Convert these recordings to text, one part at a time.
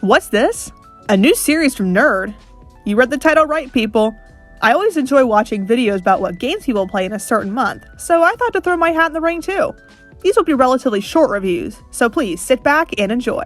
What's this? A new series from Nerd? You read the title right, people. I always enjoy watching videos about what games people play in a certain month, so I thought to throw my hat in the ring too. These will be relatively short reviews, so please sit back and enjoy.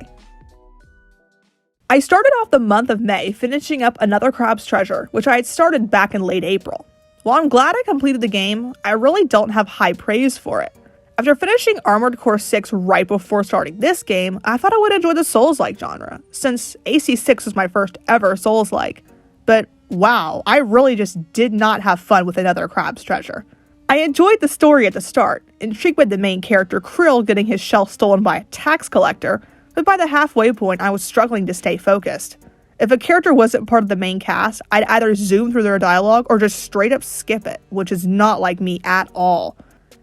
I started off the month of May finishing up Another Crab's Treasure, which I had started back in late April. While I'm glad I completed the game, I really don't have high praise for it. After finishing Armored Core 6 right before starting this game, I thought I would enjoy the Souls-like genre, since AC6 was my first ever Souls-like. But wow, I really just did not have fun with Another Crab's Treasure. I enjoyed the story at the start, intrigued by the main character Krill getting his shell stolen by a tax collector, but by the halfway point I was struggling to stay focused. If a character wasn't part of the main cast, I'd either zoom through their dialogue or just straight up skip it, which is not like me at all.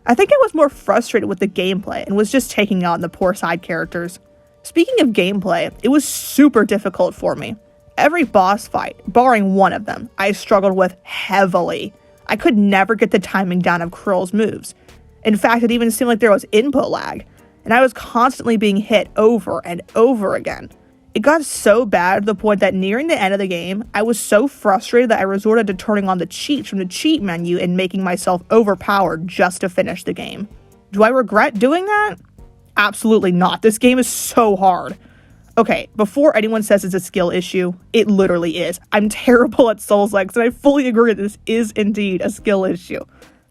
I think I was more frustrated with the gameplay and was just taking on the poor side characters. Speaking of gameplay, it was super difficult for me. Every boss fight, barring one of them, I struggled with heavily. I could never get the timing down of Krill's moves. In fact, it even seemed like there was input lag, and I was constantly being hit over and over again. It got so bad to the point that nearing the end of the game, I was so frustrated that I resorted to turning on the cheats from the cheat menu and making myself overpowered just to finish the game. Do I regret doing that? Absolutely not. This game is so hard. Okay, before anyone says it's a skill issue, it literally is. I'm terrible at Souls-likes, and I fully agree that this is indeed a skill issue.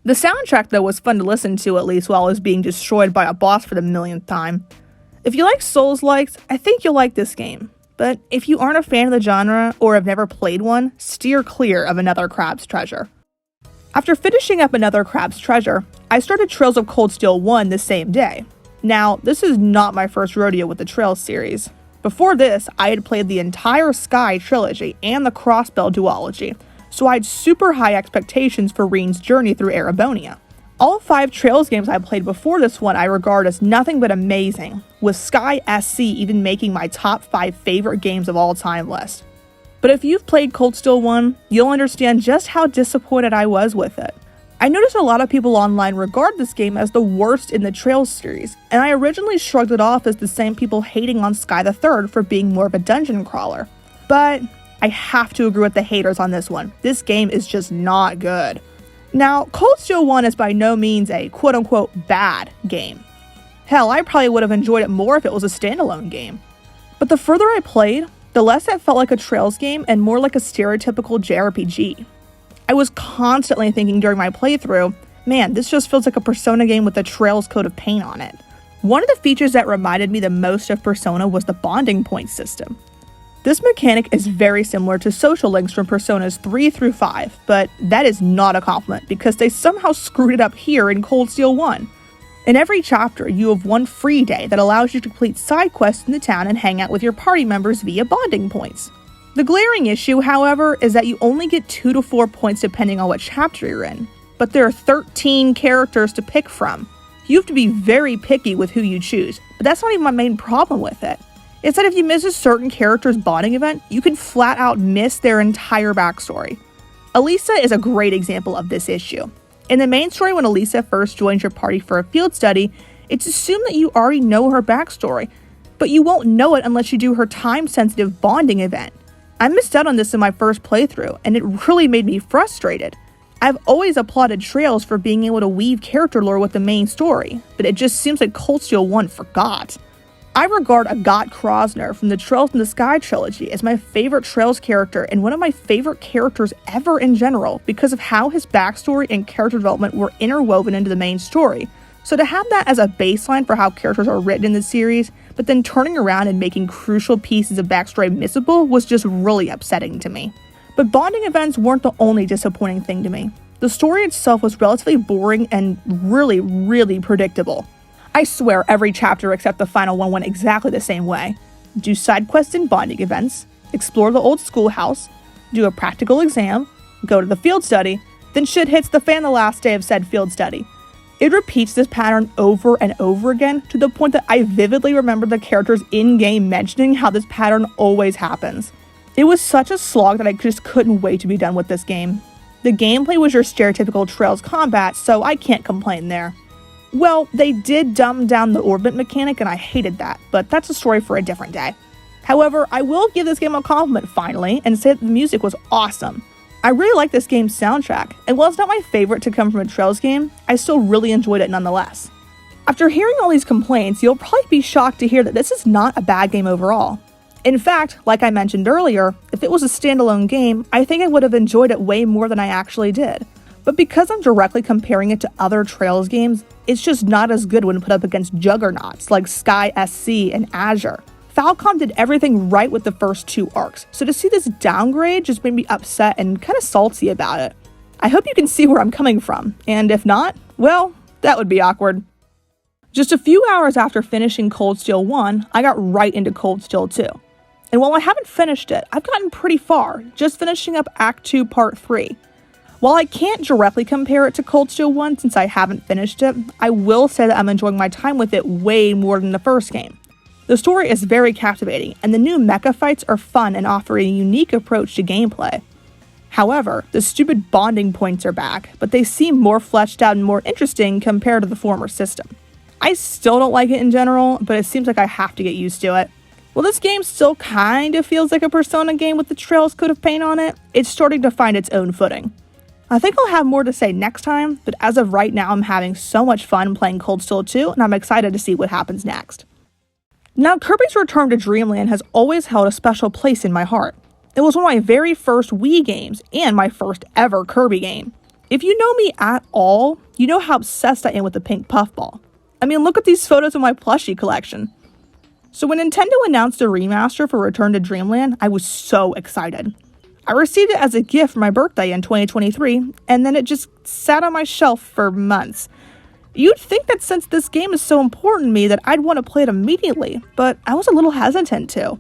The soundtrack, though, was fun to listen to, at least while I was being destroyed by a boss for the millionth time. If you like Souls-likes, I think you'll like this game. But if you aren't a fan of the genre, or have never played one, steer clear of Another Crab's Treasure. After finishing up Another Crab's Treasure, I started Trails of Cold Steel 1 the same day. Now, this is not my first rodeo with the Trails series. Before this, I had played the entire Sky trilogy and the Crossbell duology, so I had super high expectations for Reen's journey through Erebonia. All 5 Trails games I played before this one I regard as nothing but amazing, with Sky SC even making my top 5 favorite games of all time list. But if you've played Cold Steel 1, you'll understand just how disappointed I was with it. I noticed a lot of people online regard this game as the worst in the Trails series, and I originally shrugged it off as the same people hating on Sky the Third for being more of a dungeon crawler. But I have to agree with the haters on this one. This game is just not good. Now, Cold Steel 1 is by no means a quote-unquote bad game. Hell, I probably would have enjoyed it more if it was a standalone game. But the further I played, the less it felt like a Trails game and more like a stereotypical JRPG. I was constantly thinking during my playthrough, man, this just feels like a Persona game with a Trails coat of paint on it. One of the features that reminded me the most of Persona was the bonding point system. This mechanic is very similar to social links from Personas 3 through 5, but that is not a compliment because they somehow screwed it up here in Cold Steel 1. In every chapter, you have one free day that allows you to complete side quests in the town and hang out with your party members via bonding points. The glaring issue, however, is that you only get 2 to 4 points depending on what chapter you're in, but there are 13 characters to pick from. You have to be very picky with who you choose, but that's not even my main problem with it. It's that if you miss a certain character's bonding event, you can flat out miss their entire backstory. Elisa is a great example of this issue. In the main story, when Elisa first joins your party for a field study, it's assumed that you already know her backstory, but you won't know it unless you do her time-sensitive bonding event. I missed out on this in my first playthrough, and it really made me frustrated. I've always applauded Trails for being able to weave character lore with the main story, but it just seems like Cold Steel 1 forgot. I regard Agat Krosner from the Trails in the Sky trilogy as my favorite Trails character and one of my favorite characters ever in general because of how his backstory and character development were interwoven into the main story. So to have that as a baseline for how characters are written in the series, but then turning around and making crucial pieces of backstory missable was just really upsetting to me. But bonding events weren't the only disappointing thing to me. The story itself was relatively boring and really predictable. I swear every chapter except the final one went exactly the same way. Do side quests and bonding events, explore the old schoolhouse, do a practical exam, go to the field study, then shit hits the fan the last day of said field study. It repeats this pattern over and over again to the point that I vividly remember the characters in-game mentioning how this pattern always happens. It was such a slog that I just couldn't wait to be done with this game. The gameplay was your stereotypical Trails combat, so I can't complain there. Well, they did dumb down the orbit mechanic and I hated that, but that's a story for a different day. However, I will give this game a compliment finally and say that the music was awesome. I really like this game's soundtrack, and while it's not my favorite to come from a Trails game, I still really enjoyed it nonetheless. After hearing all these complaints, you'll probably be shocked to hear that this is not a bad game overall. In fact, like I mentioned earlier, if it was a standalone game, I think I would have enjoyed it way more than I actually did. But because I'm directly comparing it to other Trails games, it's just not as good when put up against juggernauts like Sky SC and Azure. Falcom did everything right with the first 2 arcs, so to see this downgrade just made me upset and kind of salty about it. I hope you can see where I'm coming from, and if not, well, that would be awkward. Just a few hours after finishing Cold Steel 1, I got right into Cold Steel 2. And while I haven't finished it, I've gotten pretty far, just finishing up Act 2 Part 3. While I can't directly compare it to Cold Steel 1 since I haven't finished it, I will say that I'm enjoying my time with it way more than the first game. The story is very captivating, and the new mecha fights are fun and offer a unique approach to gameplay. However, the stupid bonding points are back, but they seem more fleshed out and more interesting compared to the former system. I still don't like it in general, but it seems like I have to get used to it. While this game still kind of feels like a Persona game with the Trails coat of paint on it, it's starting to find its own footing. I think I'll have more to say next time, but as of right now I'm having so much fun playing Cold Steel 2, and I'm excited to see what happens next. Now, Kirby's Return to Dreamland has always held a special place in my heart. It was one of my very first Wii games, and my first ever Kirby game. If you know me at all, you know how obsessed I am with the pink puffball. I mean, look at these photos of my plushie collection. So when Nintendo announced a remaster for Return to Dreamland, I was so excited. I received it as a gift for my birthday in 2023, and then it just sat on my shelf for months. You'd think that since this game is so important to me that I'd want to play it immediately, but I was a little hesitant to.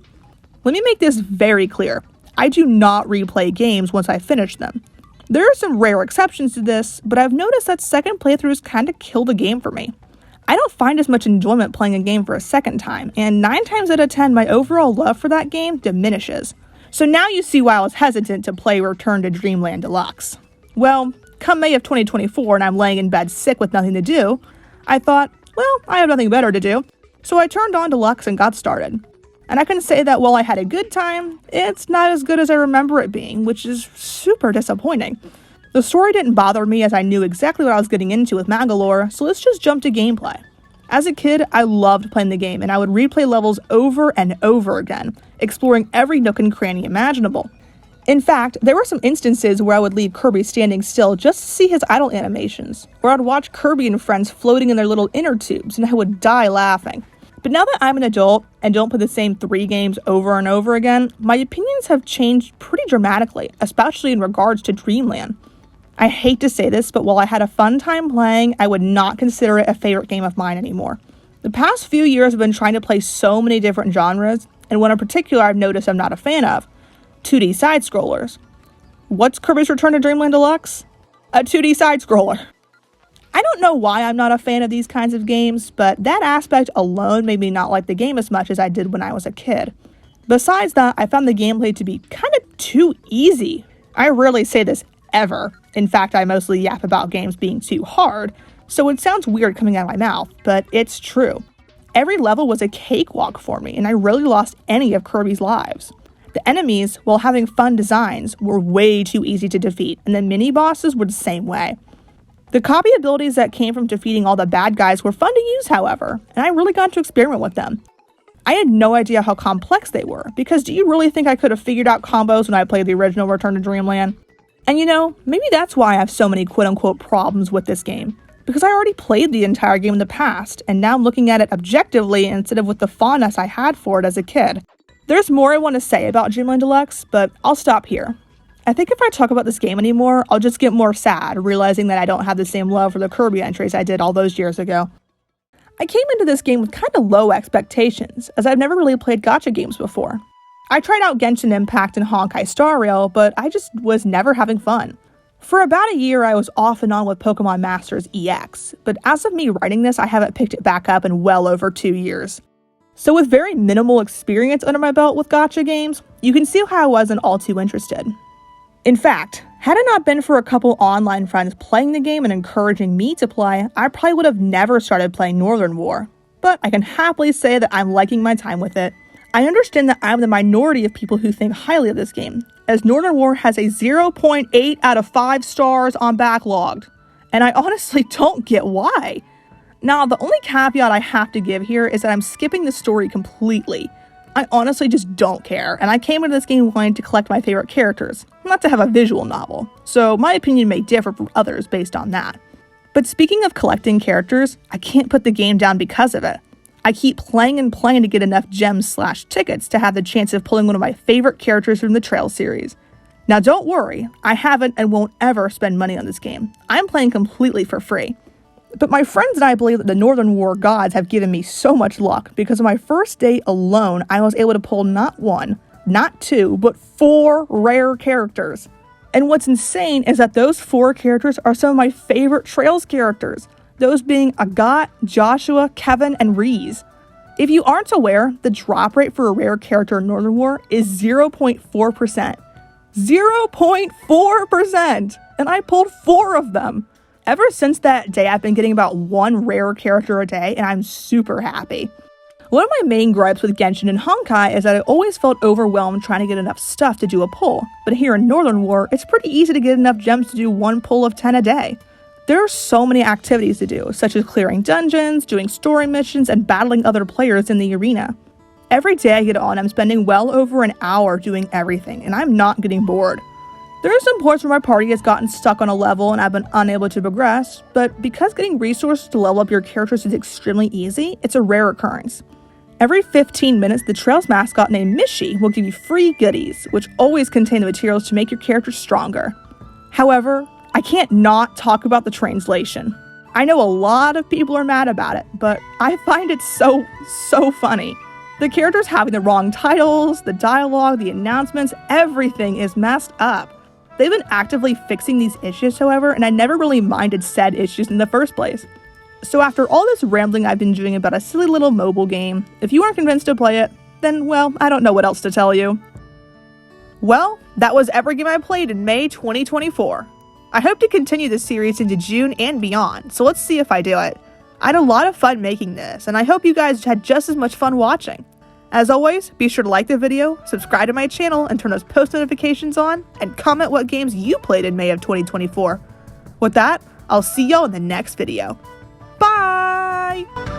Let me make this very clear. I do not replay games once I finish them. There are some rare exceptions to this, but I've noticed that second playthroughs kind of kill the game for me. I don't find as much enjoyment playing a game for a second time, and 9 times out of 10 my overall love for that game diminishes. So now you see why I was hesitant to play Return to Dreamland Deluxe. Well, come May of 2024 and I'm laying in bed sick with nothing to do, I thought, well, I have nothing better to do. So I turned on Deluxe and got started. And I can say that while I had a good time, it's not as good as I remember it being, which is super disappointing. The story didn't bother me as I knew exactly what I was getting into with Mangalore, so let's just jump to gameplay. As a kid, I loved playing the game and I would replay levels over and over again, exploring every nook and cranny imaginable. In fact, there were some instances where I would leave Kirby standing still just to see his idle animations, or I'd watch Kirby and friends floating in their little inner tubes and I would die laughing. But now that I'm an adult and don't play the same 3 games over and over again, my opinions have changed pretty dramatically, especially in regards to Dreamland. I hate to say this, but while I had a fun time playing, I would not consider it a favorite game of mine anymore. The past few years I've been trying to play so many different genres, and one in particular I've noticed I'm not a fan of: 2D side-scrollers. What's Kirby's Return to Dreamland Deluxe? A 2D side-scroller. I don't know why I'm not a fan of these kinds of games, but that aspect alone made me not like the game as much as I did when I was a kid. Besides that, I found the gameplay to be kind of too easy. I rarely say this ever. In fact, I mostly yap about games being too hard, so it sounds weird coming out of my mouth, but it's true. Every level was a cakewalk for me, and I rarely lost any of Kirby's lives. The enemies, while having fun designs, were way too easy to defeat, and the mini-bosses were the same way. The copy abilities that came from defeating all the bad guys were fun to use, however, and I really got to experiment with them. I had no idea how complex they were, because do you really think I could have figured out combos when I played the original Return to Dreamland? And you know, maybe that's why I have so many quote-unquote problems with this game, because I already played the entire game in the past, and now I'm looking at it objectively instead of with the fondness I had for it as a kid. There's more I want to say about Dreamland Deluxe, but I'll stop here. I think if I talk about this game anymore, I'll just get more sad, realizing that I don't have the same love for the Kirby entries I did all those years ago. I came into this game with kind of low expectations, as I've never really played gacha games before. I tried out Genshin Impact and Honkai Star Rail, but I just was never having fun. For about a year, I was off and on with Pokemon Masters EX, but as of me writing this, I haven't picked it back up in well over 2 years. So with very minimal experience under my belt with gacha games, you can see how I wasn't all too interested. In fact, had it not been for a couple online friends playing the game and encouraging me to play, I probably would have never started playing Northern War. But I can happily say that I'm liking my time with it. I understand that I'm the minority of people who think highly of this game, as Northern War has a 0.8 out of 5 stars on Backloggd, and I honestly don't get why. Now, the only caveat I have to give here is that I'm skipping the story completely. I honestly just don't care, and I came into this game wanting to collect my favorite characters, not to have a visual novel, so my opinion may differ from others based on that. But speaking of collecting characters, I can't put the game down because of it. I keep playing and playing to get enough gems/tickets to have the chance of pulling one of my favorite characters from the Trail series. Now don't worry, I haven't and won't ever spend money on this game. I'm playing completely for free. But my friends and I believe that the Northern War gods have given me so much luck because on my first day alone, I was able to pull not 1, not 2, but 4 rare characters. And what's insane is that those 4 characters are some of my favorite Trails characters, those being Agat, Joshua, Kevin, and Reese. If you aren't aware, the drop rate for a rare character in Northern War is 0.4%. 0.4%! And I pulled 4 of them. Ever since that day, I've been getting about 1 rare character a day, and I'm super happy. One of my main gripes with Genshin and Honkai is that I always felt overwhelmed trying to get enough stuff to do a pull, but here in Northern War, it's pretty easy to get enough gems to do 1 pull of 10 a day. There are so many activities to do, such as clearing dungeons, doing story missions, and battling other players in the arena. Every day I get on, I'm spending well over an hour doing everything, and I'm not getting bored. There are some points where my party has gotten stuck on a level and I've been unable to progress, but because getting resources to level up your characters is extremely easy, it's a rare occurrence. Every 15 minutes, the Trails mascot named Mishi will give you free goodies, which always contain the materials to make your character stronger. However, I can't not talk about the translation. I know a lot of people are mad about it, but I find it so funny. The characters having the wrong titles, the dialogue, the announcements, everything is messed up. They've been actively fixing these issues, however, and I never really minded said issues in the first place. So after all this rambling I've been doing about a silly little mobile game, if you aren't convinced to play it, then, well, I don't know what else to tell you. Well, that was every game I played in May 2024. I hope to continue this series into June and beyond, so let's see if I do it. I had a lot of fun making this, and I hope you guys had just as much fun watching. As always, be sure to like the video, subscribe to my channel, and turn those post notifications on, and comment what games you played in May of 2024. With that, I'll see y'all in the next video. Bye!